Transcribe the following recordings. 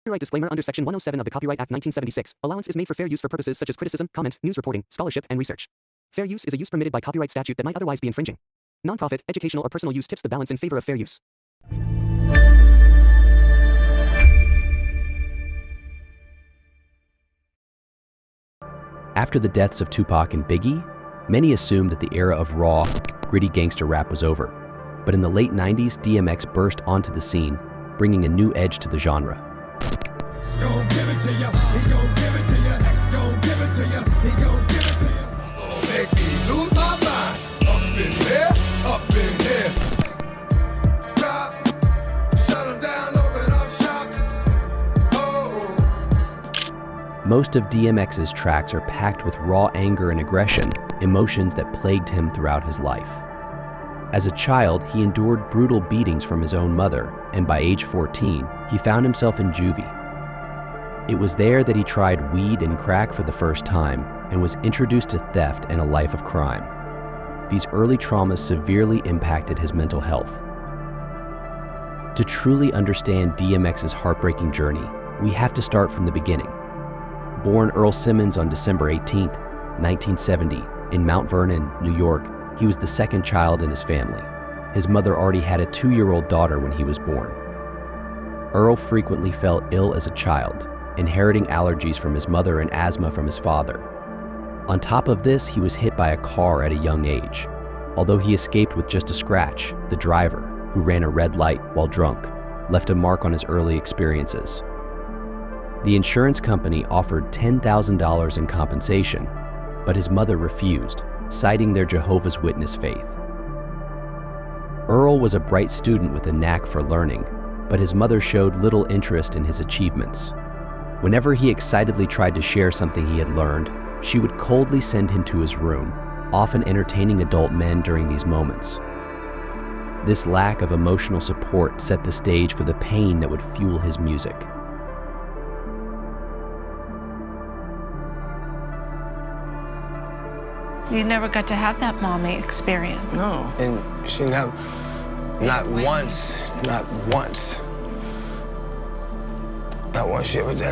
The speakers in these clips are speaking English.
Copyright disclaimer under Section 107 of the Copyright Act 1976. Allowance is made for fair use for purposes such as criticism, comment, news reporting, scholarship, and research. Fair use is a use permitted by copyright statute that might otherwise be infringing. Nonprofit, educational, or personal use tips the balance in favor of fair use. After the deaths of Tupac and Biggie, many assumed that the era of raw, gritty gangster rap was over. But in the late 90s, DMX burst onto the scene, bringing a new edge to the genre. Gon' give it to ya, he gon' give it to ya, X gon' give it to ya, he gon' give it to ya. Make me lose my mind, up in here, up in here. Drop, shut 'em down, open up shop. Oh. Most of DMX's tracks are packed with raw anger and aggression, emotions that plagued him throughout his life. As a child, he endured brutal beatings from his own mother, and by age 14, he found himself in juvie. It was there that he tried weed and crack for the first time and was introduced to theft and a life of crime. These early traumas severely impacted his mental health. To truly understand DMX's heartbreaking journey, we have to start from the beginning. Born Earl Simmons on December 18, 1970, in Mount Vernon, New York, he was the second child in his family. His mother already had a 2-year-old daughter when he was born. Earl frequently fell ill as a child, inheriting allergies from his mother and asthma from his father. On top of this, he was hit by a car at a young age. Although he escaped with just a scratch, the driver, who ran a red light while drunk, left a mark on his early experiences. The insurance company offered $10,000 in compensation, but his mother refused, citing their Jehovah's Witness faith. Earl was a bright student with a knack for learning, but his mother showed little interest in his achievements. Whenever he excitedly tried to share something he had learned, she would coldly send him to his room, often entertaining adult men during these moments. This lack of emotional support set the stage for the pain that would fuel his music. You never got to have that mommy experience. No, and she never, not once,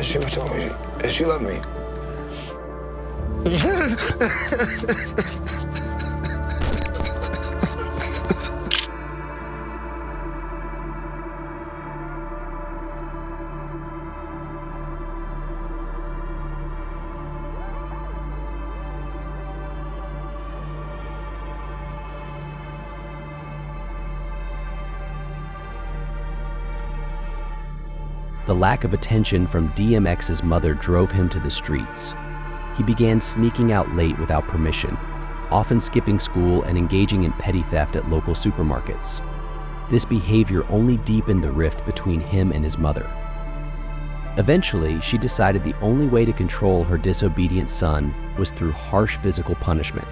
she ever told me that she loved me. The lack of attention from DMX's mother drove him to the streets. He began sneaking out late without permission, often skipping school and engaging in petty theft at local supermarkets. This behavior only deepened the rift between him and his mother. Eventually, she decided the only way to control her disobedient son was through harsh physical punishment.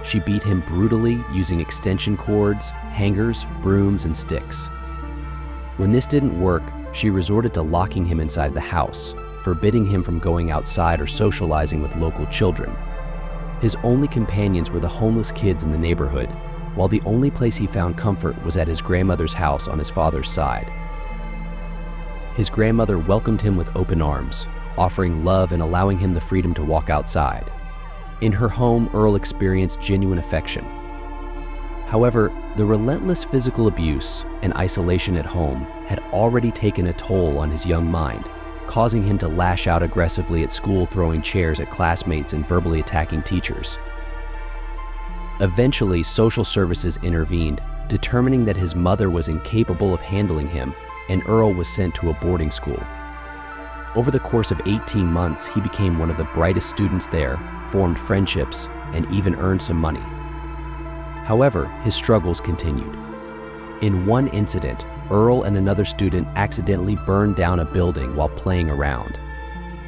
She beat him brutally using extension cords, hangers, brooms, and sticks. When this didn't work, she resorted to locking him inside the house, forbidding him from going outside or socializing with local children. His only companions were the homeless kids in the neighborhood, while the only place he found comfort was at his grandmother's house on his father's side. His grandmother welcomed him with open arms, offering love and allowing him the freedom to walk outside. In her home, Earl experienced genuine affection. However, the relentless physical abuse and isolation at home had already taken a toll on his young mind, causing him to lash out aggressively at school, throwing chairs at classmates and verbally attacking teachers. Eventually, social services intervened, determining that his mother was incapable of handling him, and Earl was sent to a boarding school. Over the course of 18 months, he became one of the brightest students there, formed friendships, and even earned some money. However, his struggles continued. In one incident, Earl and another student accidentally burned down a building while playing around.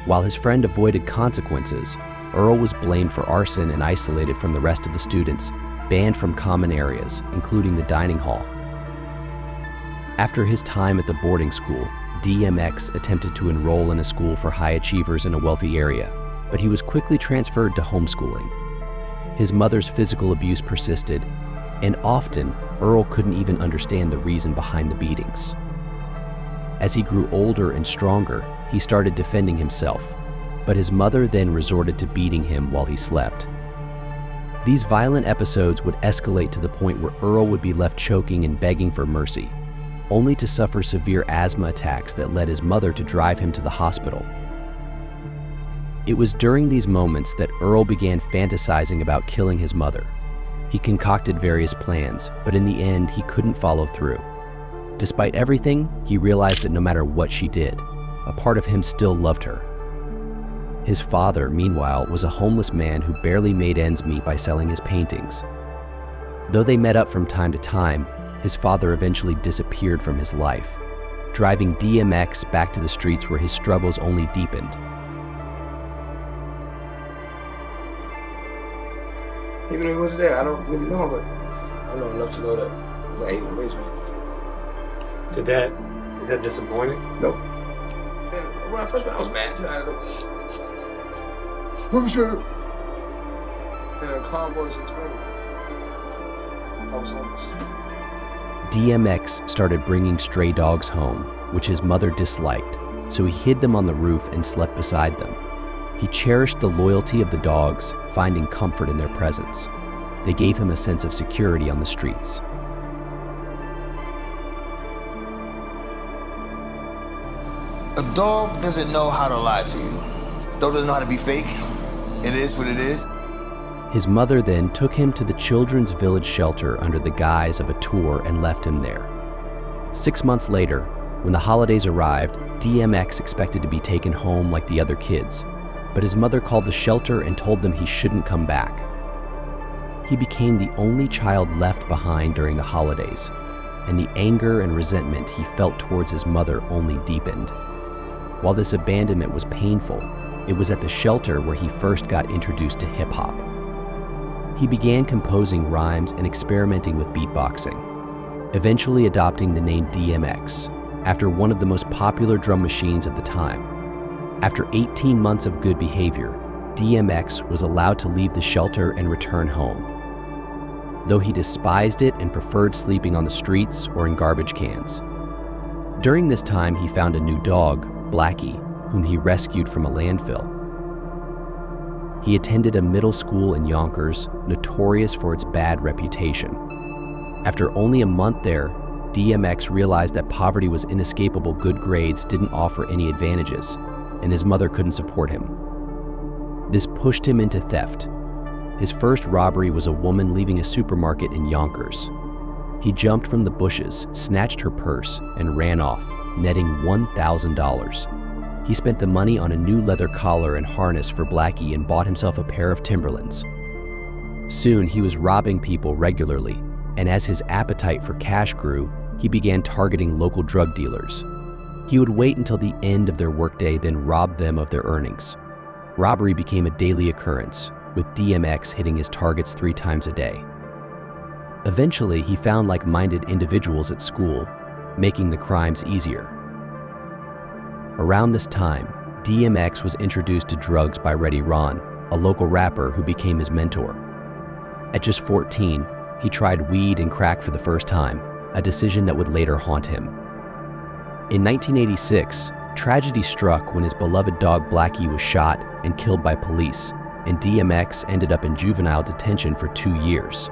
While his friend avoided consequences, Earl was blamed for arson and isolated from the rest of the students, banned from common areas, including the dining hall. After his time at the boarding school, DMX attempted to enroll in a school for high achievers in a wealthy area, but he was quickly transferred to homeschooling. His mother's physical abuse persisted, and often Earl couldn't even understand the reason behind the beatings. As he grew older and stronger, he started defending himself, but his mother then resorted to beating him while he slept. These violent episodes would escalate to the point where Earl would be left choking and begging for mercy, only to suffer severe asthma attacks that led his mother to drive him to the hospital. It was during these moments that Earl began fantasizing about killing his mother. He concocted various plans, but in the end, he couldn't follow through. Despite everything, he realized that no matter what she did, a part of him still loved her. His father, meanwhile, was a homeless man who barely made ends meet by selling his paintings. Though they met up from time to time, his father eventually disappeared from his life, driving DMX back to the streets where his struggles only deepened. Even though he wasn't there, I don't really know him, but I know enough to know that he didn't raise me. Is that disappointing? Nope. And when I first met, I was mad. You know, I had and in a calm voice explained it. I was homeless. DMX started bringing stray dogs home, which his mother disliked, so he hid them on the roof and slept beside them. He cherished the loyalty of the dogs, finding comfort in their presence. They gave him a sense of security on the streets. A dog doesn't know how to lie to you. A dog doesn't know how to be fake. It is what it is. His mother then took him to the Children's Village shelter under the guise of a tour and left him there. 6 months later, when the holidays arrived, DMX expected to be taken home like the other kids, but his mother called the shelter and told them he shouldn't come back. He became the only child left behind during the holidays, and the anger and resentment he felt towards his mother only deepened. While this abandonment was painful, it was at the shelter where he first got introduced to hip-hop. He began composing rhymes and experimenting with beatboxing, eventually adopting the name DMX, after one of the most popular drum machines of the time. After 18 months of good behavior, DMX was allowed to leave the shelter and return home. Though he despised it and preferred sleeping on the streets or in garbage cans. During this time, he found a new dog, Blackie, whom he rescued from a landfill. He attended a middle school in Yonkers, notorious for its bad reputation. After only a month there, DMX realized that poverty was inescapable. Good grades didn't offer any advantages, and his mother couldn't support him. This pushed him into theft. His first robbery was a woman leaving a supermarket in Yonkers. He jumped from the bushes, snatched her purse, and ran off, netting $1,000. He spent the money on a new leather collar and harness for Blackie and bought himself a pair of Timberlands. Soon, he was robbing people regularly, and as his appetite for cash grew, he began targeting local drug dealers. He would wait until the end of their workday, then rob them of their earnings. Robbery became a daily occurrence, with DMX hitting his targets 3 times a day. Eventually, he found like-minded individuals at school, making the crimes easier. Around this time, DMX was introduced to drugs by Reddy Ron, a local rapper who became his mentor. At just 14, he tried weed and crack for the first time, a decision that would later haunt him. In 1986, tragedy struck when his beloved dog Blackie was shot and killed by police, and DMX ended up in juvenile detention for 2 years.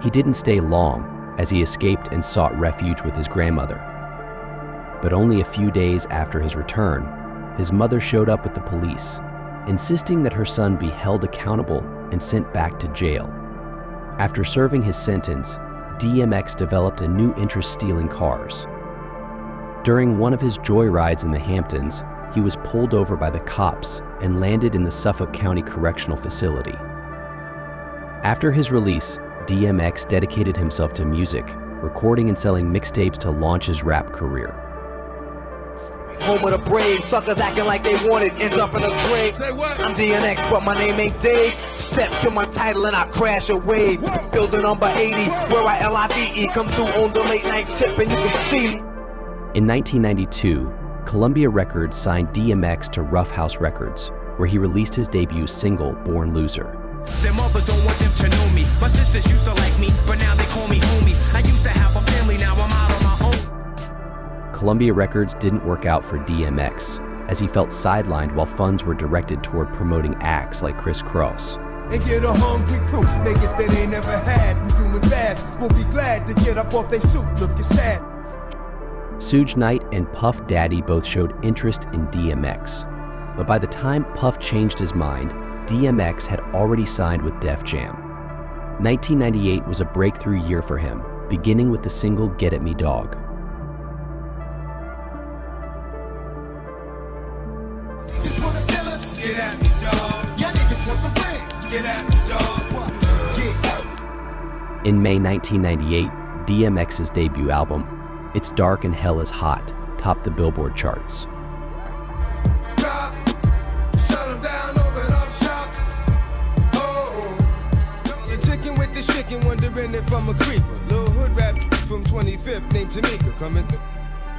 He didn't stay long, as he escaped and sought refuge with his grandmother. But only a few days after his return, his mother showed up with the police, insisting that her son be held accountable and sent back to jail. After serving his sentence, DMX developed a new interest stealing cars. During one of his joyrides in the Hamptons, he was pulled over by the cops and landed in the Suffolk County Correctional Facility. After his release, DMX dedicated himself to music, recording and selling mixtapes to launch his rap career. Home of the brave, suckers acting like they want it, ends up in the grave. Say what? I'm DMX, but my name ain't Dave. Step to my title and I crash a wave. Building number 80, where I LIVE come through on the late night tip and you can see me. In 1992, Columbia Records signed DMX to Rough House Records, where he released his debut single, Born Loser. Their mothers don't want them to know me. My sisters used to like me, but now they call me homie. I used to have a family, now I'm out on my own. Columbia Records didn't work out for DMX, as he felt sidelined while funds were directed toward promoting acts like Criss Cross. And get a hungry crew, niggas that ain't never had, and doing bad, will be glad to get up off they stoop, looking sad. Suge Knight and Puff Daddy both showed interest in DMX. But by the time Puff changed his mind, DMX had already signed with Def Jam. 1998 was a breakthrough year for him, beginning with the single Get At Me Dog. Get at me, dog. Y'all niggas want the ring. Get at me, dog. Yeah. In May 1998, DMX's debut album, It's Dark and Hell Is Hot, topped the Billboard charts. Drop, shut 'em down, open up shop. Oh, you're chicken with the chicken, wondering if I'm a creeper. Little hood rap from 25th named Tamika coming through.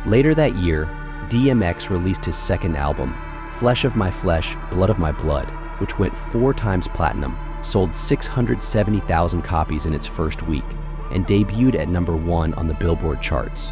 Later that year, DMX released his second album, Flesh of My Flesh, Blood of My Blood, which went 4 times platinum, sold 670,000 copies in its first week, and debuted at #1 on the Billboard charts.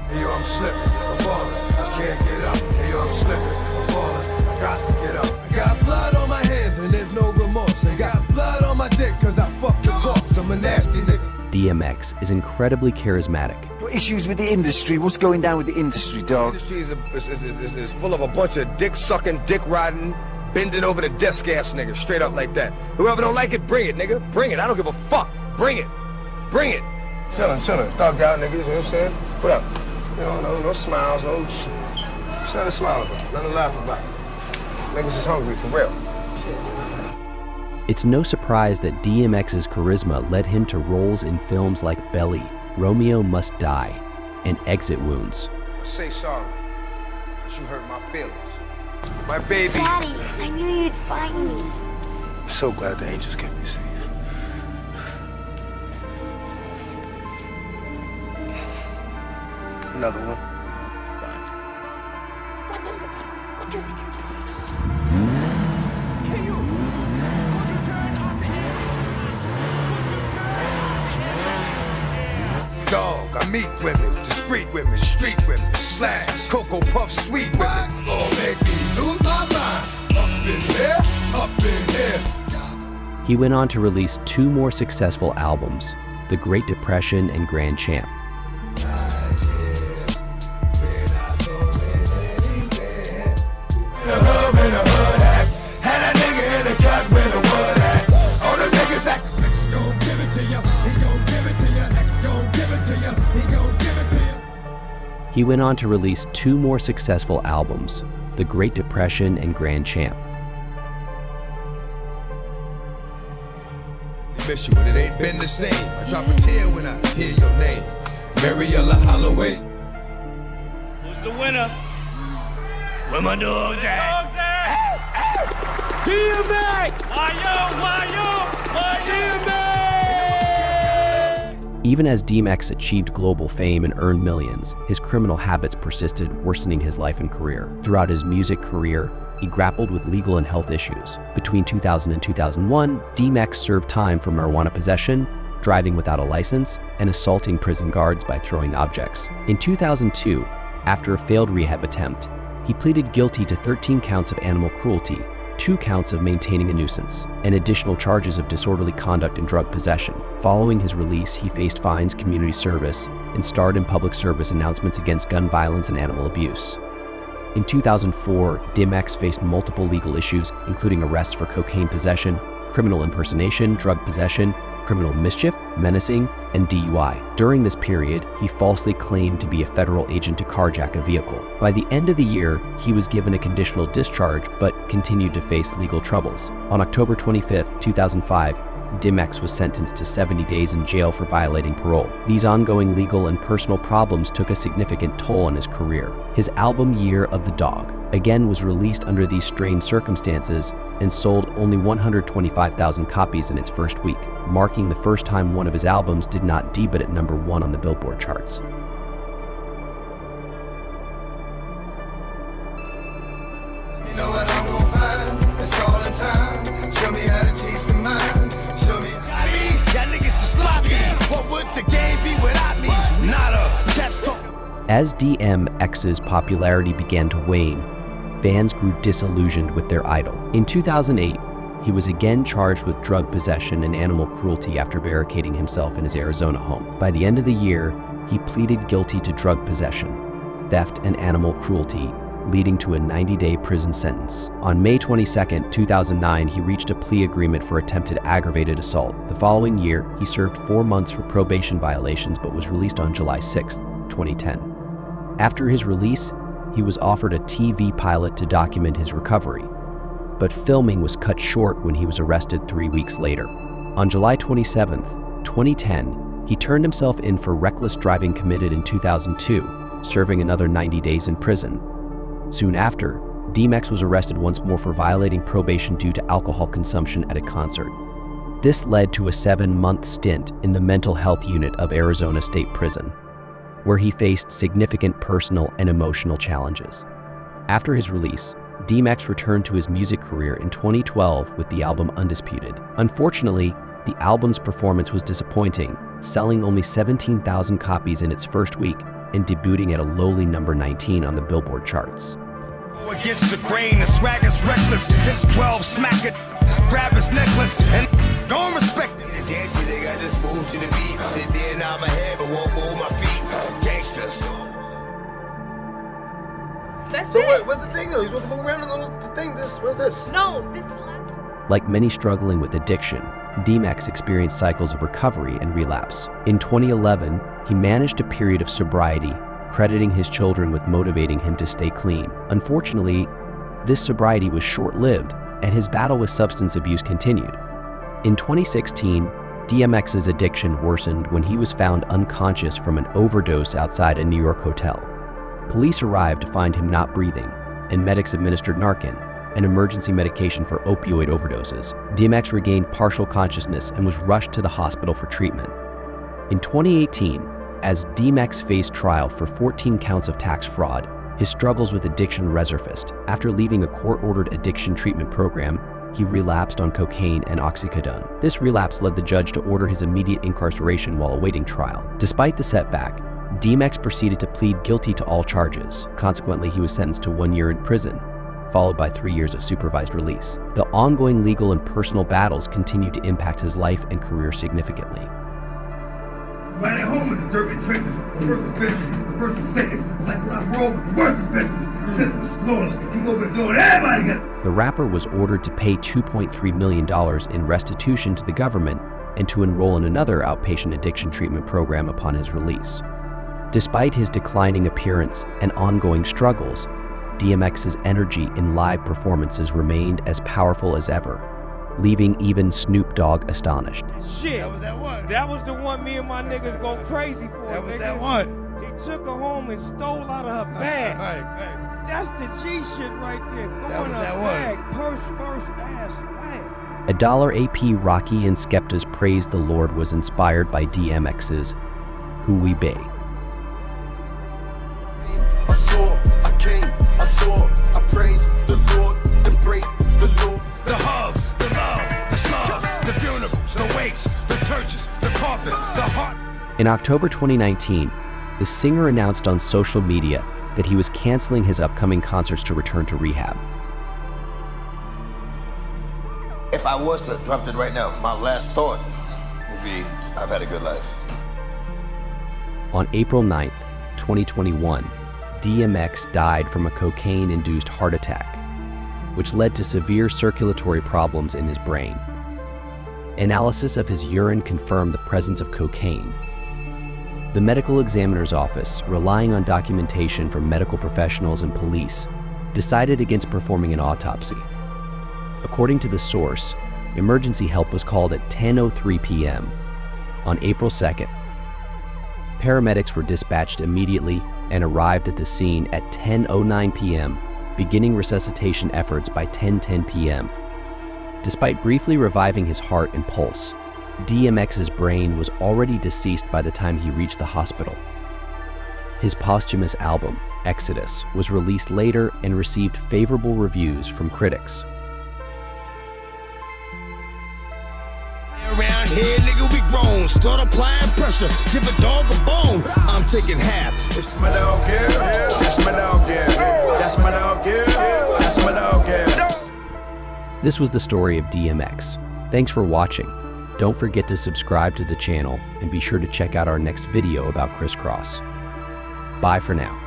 Hey, yo, I'm slipping, I'm falling, I can't get up. Hey, yo, I'm slipping, I'm falling, I got to get up. I got blood on my hands and there's no remorse. I got blood on my dick cause I fucked the boss. I'm a nasty nigga. DMX is incredibly charismatic. Issues with the industry. What's going down with the industry, dog? The industry is full of a bunch of dick-sucking, dick-riding, bending over the desk ass niggas, straight up like that. Whoever don't like it, bring it, nigga. Bring it. I don't give a fuck. Bring it. Bring it. Chillin', thug out niggas, you know what I'm saying? What up? You know, no smiles, no... There's nothing to smile about, nothing to laugh about. Niggas is hungry, for real. It's no surprise that DMX's charisma led him to roles in films like Belly, Romeo Must Die, and Exit Wounds. Say sorry, because you hurt my feelings. My baby. Daddy, I knew you'd find me. I'm so glad the angels kept you safe. Another one. Dog, I meet women, discreet women, street women, slash, Cocoa Puff, sweet women. Oh, make me lose my mind. Up in here, up in here. He went on to release 2 more successful albums, The Great Depression and Grand Champ. He went on to release 2 more successful albums, The Great Depression and Grand Champ. Miss you when it ain't been the same. I drop a tear when I hear your name. Mariella Holloway. Who's the winner? Where my dogs at? DMX! Why DMX? Even as DMX achieved global fame and earned millions, his criminal habits persisted, worsening his life and career. Throughout his music career, he grappled with legal and health issues. Between 2000 and 2001, DMX served time for marijuana possession, driving without a license, and assaulting prison guards by throwing objects. In 2002, after a failed rehab attempt, he pleaded guilty to 13 counts of animal cruelty, 2 counts of maintaining a nuisance, and additional charges of disorderly conduct and drug possession. Following his release, he faced fines, community service, and starred in public service announcements against gun violence and animal abuse. In 2004, DMX faced multiple legal issues, including arrests for cocaine possession, criminal impersonation, drug possession, criminal mischief, menacing, and DUI. During this period, he falsely claimed to be a federal agent to carjack a vehicle. By the end of the year, he was given a conditional discharge, but continued to face legal troubles. On October 25, 2005, DMX was sentenced to 70 days in jail for violating parole. These ongoing legal and personal problems took a significant toll on his career. His album Year of the Dog, again, was released under these strained circumstances and sold only 125,000 copies in its first week, marking the first time one of his albums did not debut at #1 on the Billboard charts. You know what I'm gonna find? It's all in time. Show me how to teach the mind. Show me how to y'all niggas are sloppy. What would the game be without me? Nada. Cats talking. As DMX's popularity began to wane, fans grew disillusioned with their idol. In 2008, he was again charged with drug possession and animal cruelty after barricading himself in his Arizona home. By the end of the year, he pleaded guilty to drug possession, theft, and animal cruelty, leading to a 90-day prison sentence. On May 22, 2009, he reached a plea agreement for attempted aggravated assault. The following year, he served 4 months for probation violations but was released on July 6, 2010. After his release, he was offered a TV pilot to document his recovery, but filming was cut short when he was arrested 3 weeks later. On July 27, 2010, he turned himself in for reckless driving committed in 2002, serving another 90 days in prison. Soon after, DMX was arrested once more for violating probation due to alcohol consumption at a concert. This led to a 7-month stint in the mental health unit of Arizona State Prison, where he faced significant personal and emotional challenges. After his release, DMX returned to his music career in 2012 with the album Undisputed. Unfortunately, the album's performance was disappointing, selling only 17,000 copies in its first week and debuting at a lowly number 19 on the Billboard charts. Against the grain, the swag is reckless. Since 12, smack it, grab his necklace, and don't respect it. The dancing, they got this move to the beat. Sit there, nod my head, but won't move my feet. Gangsters. That's it. What's the thing though? You're supposed to move around a little thing. What's this? No, this is the last. Like many struggling with addiction, DMX experienced cycles of recovery and relapse. In 2011, he managed a period of sobriety, crediting his children with motivating him to stay clean. Unfortunately, this sobriety was short-lived, and his battle with substance abuse continued. In 2016, DMX's addiction worsened when he was found unconscious from an overdose outside a New York hotel. Police arrived to find him not breathing, and medics administered Narcan, an emergency medication for opioid overdoses. DMX regained partial consciousness and was rushed to the hospital for treatment. In 2018, as DMX faced trial for 14 counts of tax fraud, his struggles with addiction resurfaced. After leaving a court-ordered addiction treatment program, he relapsed on cocaine and oxycodone. This relapse led the judge to order his immediate incarceration while awaiting trial. Despite the setback, DMX proceeded to plead guilty to all charges. Consequently, he was sentenced to 1 year in prison, followed by 3 years of supervised release. The ongoing legal and personal battles continued to impact his life and career significantly. Right at home in the dirt and trenches, the first business, the first seconds, like when I roll with the worst of business, since the slaughter, he go with doing everybody got. The rapper was ordered to pay $2.3 million in restitution to the government and to enroll in another outpatient addiction treatment program upon his release. Despite his declining appearance and ongoing struggles, DMX's energy in live performances remained as powerful as ever, leaving even Snoop Dogg astonished. Shit, That was that one. that was the one me and my niggas go crazy for. That was nigga. that one. He took her home and stole out of her bag. Right. That's the G shit right there. Go That in was her that one. bag, purse first, ass flat. A $AP Rocky and Skepta's Praise the Lord was inspired by DMX's Who We Be. I saw, I came, I saw, I praise the Lord, and break the Lord. The hugs, the love, the slugs, the funerals, the wakes, the churches, the coffins, the heart. In October 2019, the singer announced on social media that he was canceling his upcoming concerts to return to rehab. If I was to drop it right now, my last thought would be, I've had a good life. On April 9th, 2021, DMX died from a cocaine-induced heart attack, which led to severe circulatory problems in his brain. Analysis of his urine confirmed the presence of cocaine. The medical examiner's office, relying on documentation from medical professionals and police, decided against performing an autopsy. According to the source, emergency help was called at 10:03 p.m. on April 2nd. Paramedics were dispatched immediately and arrived at the scene at 10:09 p.m., beginning resuscitation efforts by 10:10 p.m. Despite briefly reviving his heart and pulse, DMX's brain was already deceased by the time he reached the hospital. His posthumous album, Exodus, was released later and received favorable reviews from critics. Around here, nigga, we grown. zone. Start applying pressure, give a dog a bone. I'm taking half. It's my dog, yeah. That's my dog, yeah. That's my dog, yeah. That's my dog, yeah. This was the story of DMX. Thanks for watching. Don't forget to subscribe to the channel and be sure to check out our next video about Crisscross. Bye for now.